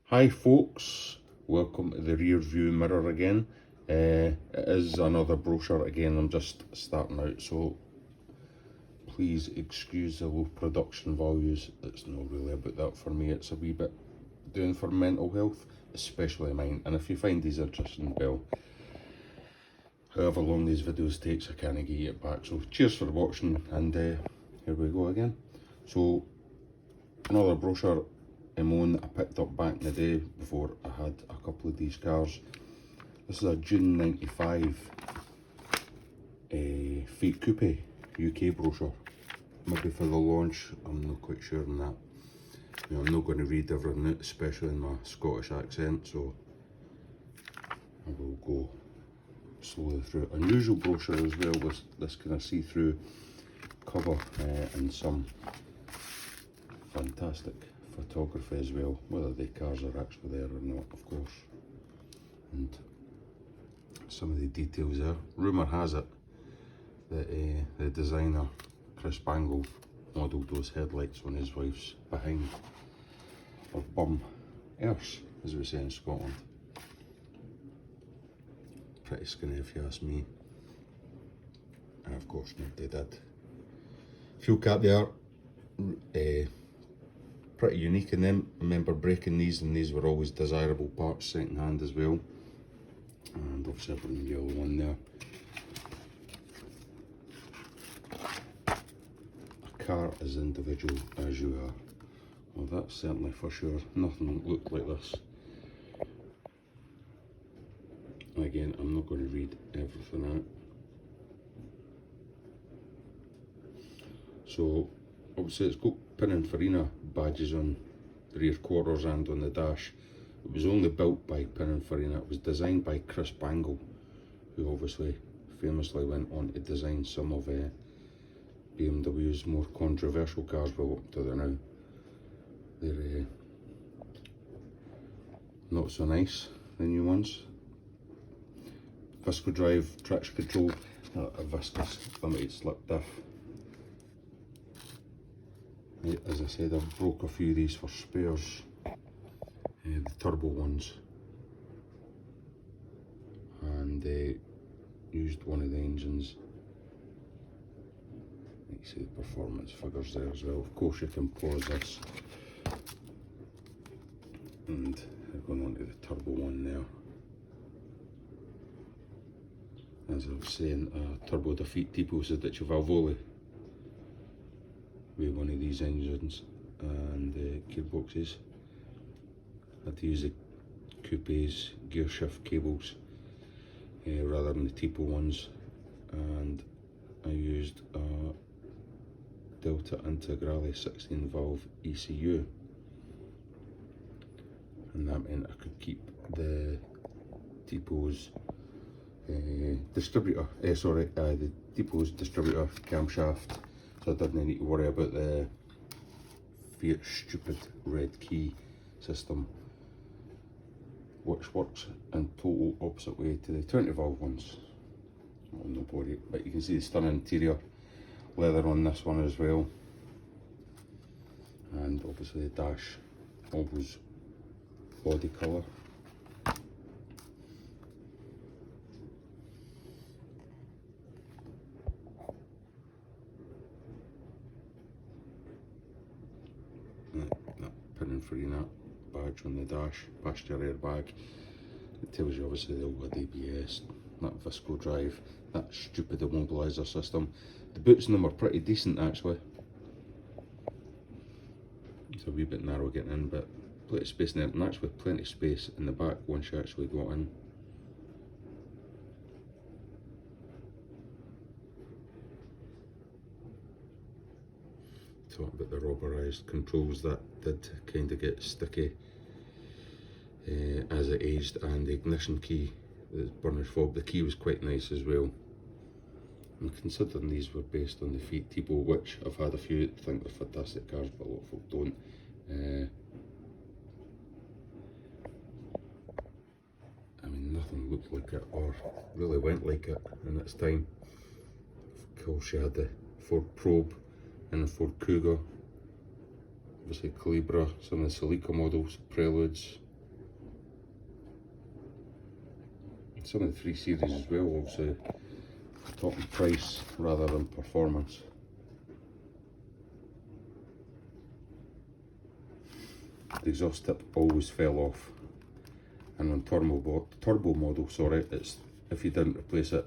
Hi folks, welcome to the rear view mirror again. It is another brochure again. I'm just starting out, so please excuse the low production values. It's not really about that for me, it's a wee bit doing for mental health, especially mine. And if you find these interesting, well, however long these videos takes, I can't get it back. So cheers for watching, and here we go again. So another brochure one that I picked up back in the day before I had a couple of these cars. This is a June 95 Fiat Coupe UK brochure. Maybe for the launch, I'm not quite sure on that. You know, I'm not going to read everything out, especially in my Scottish accent, so I will go slowly through it. Unusual brochure as well, with this kind of see-through cover and some fantastic photography as well, whether the cars are actually there or not, of course. And some of the details there. Rumour has it that the designer Chris Bangle modelled those headlights on his wife's behind, or bum arse, as we say in Scotland. Pretty skinny if you ask me. And of course nobody did. Fuel cap there. Pretty unique in them. I remember breaking these, and these were always desirable parts second hand as well. And obviously I've got the yellow one there. A car as individual as you are. Well, that's certainly for sure. Nothing looked like this. Again, I'm not going to read everything out. So obviously it's got Pininfarina badges on the rear quarters and on the dash. It was only built by Pininfarina. It was designed by Chris Bangle, who obviously famously went on to design some of BMW's more controversial cars. Well, up to there now, they're not so nice, the new ones. Visco drive, traction control, a viscous limited slip diff. As I said, I've broke a few of these for spares, the turbo ones, and used one of the engines. You can see the performance figures there as well. Of course you can pause this, and we're going on to the turbo one there. As I was saying, turbo defeat tipo Sedici Valvole with one of these engines and gearboxes. I had to use the Coupe's gear shift cables rather than the tipo ones, and I used a Delta Integrale 16 valve ECU, and that meant I could keep the Tipo's distributor, the Tipo's distributor camshaft, so I didn't need to worry about the Fiat stupid red key system, which works in total opposite way to the 20 valve ones. Well, no body, but you can see the stunning interior leather on this one as well, and obviously the dash always body colour. That Pininfarina badge on the dash, passenger airbag. It tells you obviously the old ABS, that Visco drive, that stupid immobiliser system. The boots in them are pretty decent actually. It's a wee bit narrow getting in, but plenty of space in there, and actually plenty of space in the back once you actually got in. Talking about the rubberized controls, that did kind of get sticky as it aged, and the ignition key, the burnish fob, the key was quite nice as well. And considering these were based on the Fiat Tipo, which I've had a few that think they're fantastic cars, but a lot of folk don't. I mean, nothing looked like it or really went like it in its time. Of course you had the Ford Probe and the Ford Cougar, obviously Calibra, some of the Celica models, Preludes, some of the 3 Series as well, obviously talking price rather than performance. The exhaust tip always fell off, and on turbo model, sorry, it's if you didn't replace it,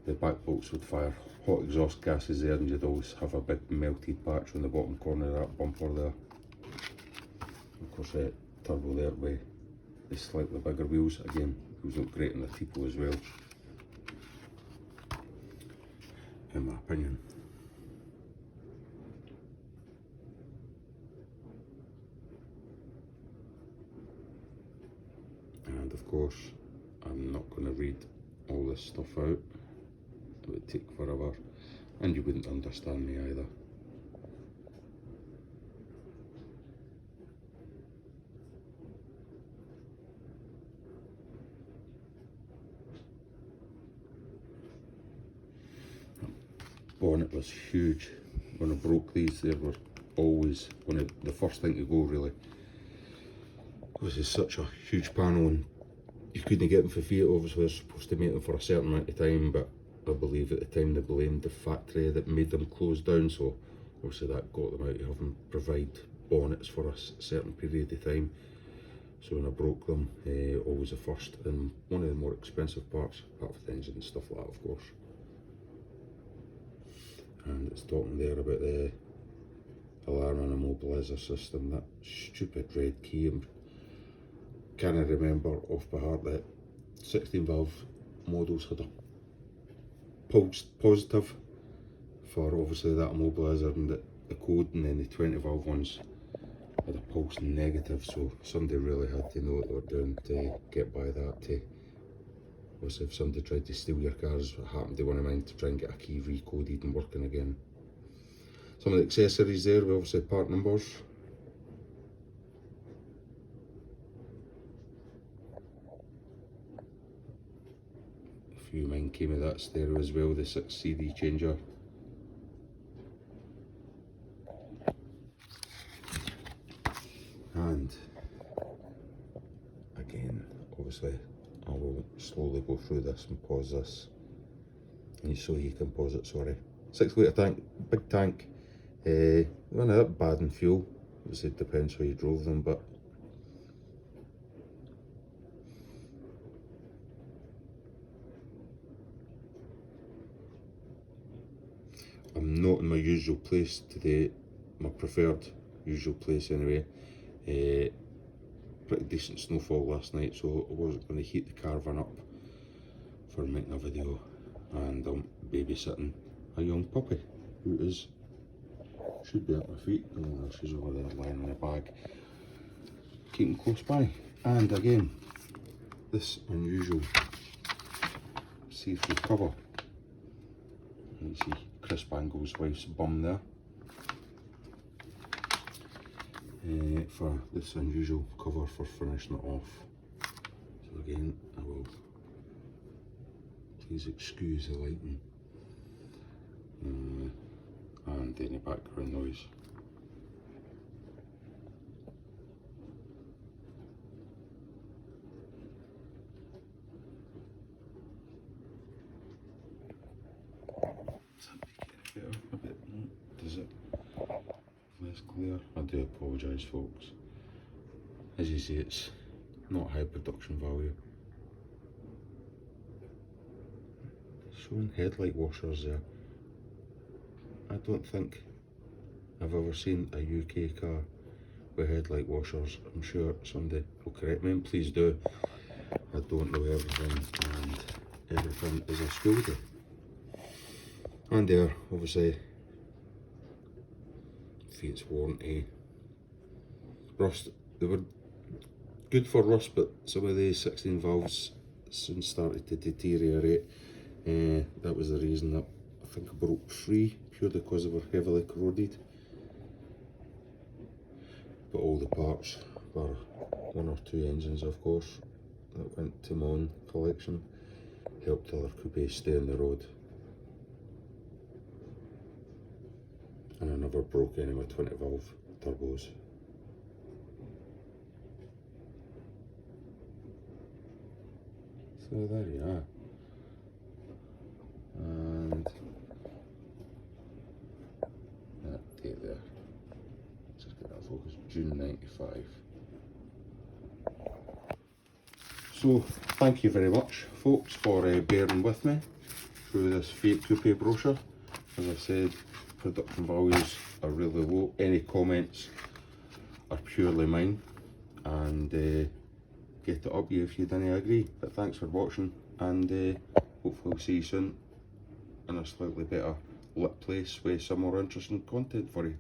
the back bolts would fire hot exhaust gases there, and you'd always have a big melted patch on the bottom corner of that bumper there. Of course, turbo there with the slightly bigger wheels. Again, those look great in the Tipo as well, in my opinion. And of course, I'm not going to read all this stuff out. It would take forever, and you wouldn't understand me either. Bonnet was huge. When I broke these, they were always one of the first thing to go, really. This is such a huge panel, and you couldn't get them for Fiat. Obviously they're supposed to make them for a certain amount of time, but I believe at the time they blamed the factory that made them close down, so obviously that got them out of having provide bonnets for a certain period of time. So when I broke them, always the first and one of the more expensive parts, apart from the engine and stuff like that, of course. And it's talking there about the alarm and immobiliser system, that stupid red key. Can I remember off by heart that 16 valve models had a pulsed positive for obviously that immobiliser and the code, and then the 20 valve ones had a pulsed negative, so somebody really had to know what they were doing to get by that. Obviously if somebody tried to steal your cars, what happened to one of mine, to try and get a key recoded and working again. Some of the accessories there, we obviously part numbers. A few of mine came with that stereo as well, the 6 CD changer. And again, obviously I will slowly go through this and pause this, and so you can pause it, sorry. 6 litre tank, big tank. They weren't that bad in fuel, obviously it depends how you drove them, but I'm not in my usual place today, my preferred usual place anyway. Pretty decent snowfall last night, so I wasn't going to heat the caravan up for making a video, and I'm babysitting a young puppy who should be at my feet. Oh, she's over there lying in a bag, keeping close by. And again, this unusual see-through cover. You see Chris Bangle's wife's bum there. For this unusual cover for finishing it off. So again, I will, please excuse the lighting and any background noise. Does that make it better? A bit, no, does it? Less clear? I do apologise, folks. As you see, it's not high production value. Showing headlight washers there. I don't think I've ever seen a UK car with headlight washers. I'm sure somebody will correct me, and please do. I don't know everything, and everything is a school day. And there, obviously, Fiat's warranty. Rust, they were good for rust, but some of the 16 valves soon started to deteriorate. That was the reason that I think I broke 3, purely because they were heavily corroded. But all the parts, bar 1 or 2 engines of course, that went to my own collection, helped other coupes stay on the road. And I never broke any of my 20 valve turbos. So there you are. And that date there. Just get that focus. June 95. So thank you very much, folks, for bearing with me through this Fiat Coupe brochure. As I said, production values are really low. Any comments are purely mine, and get it up you if you didn't agree. But thanks for watching, and hopefully we'll see you soon in a slightly better lit place with some more interesting content for you.